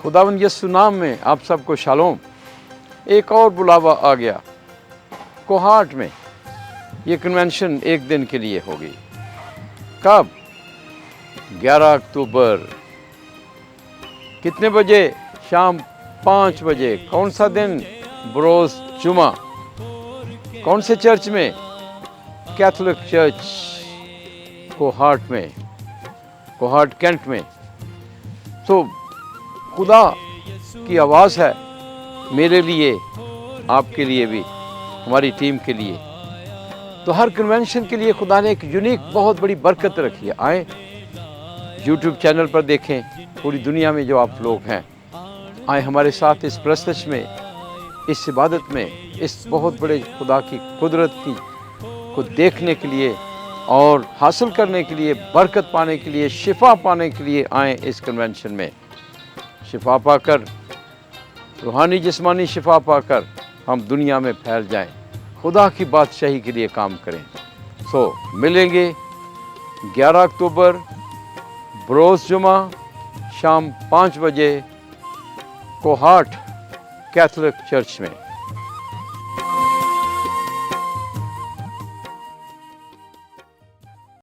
खुदावंद यीशु नाम में आप सबको शालोम। एक और बुलावा आ गया कोहाट में। ये कन्वेंशन एक दिन के लिए होगी। कब? 11 अक्टूबर। कितने बजे? शाम 5 बजे। कौन सा दिन? बरोज जुमा। कौन से चर्च में? कैथोलिक चर्च कोहाट में, कोहाट कैंट में। तो खुदा की आवाज़ है मेरे लिए, आपके लिए भी, हमारी टीम के लिए। तो हर कन्वेंशन के लिए खुदा ने एक यूनिक बहुत बड़ी बरकत रखी है। आए यूट्यूब चैनल पर देखें, पूरी दुनिया में जो आप लोग हैं, आए हमारे साथ इस प्रस्तश में, इस इबादत में, इस बहुत बड़े खुदा की कुदरत की को देखने के लिए और हासिल करने के लिए, बरकत पाने के लिए, शिफा पाने के लिए आए इस कन्वेंशन में। शिफा पाकर, रूहानी जिस्मानी शिफा पाकर हम दुनिया में फैल जाएं, खुदा की बादशाही के लिए काम करें। मिलेंगे 11 अक्टूबर बरोज जुमा शाम 5 बजे कोहाट कैथोलिक चर्च में।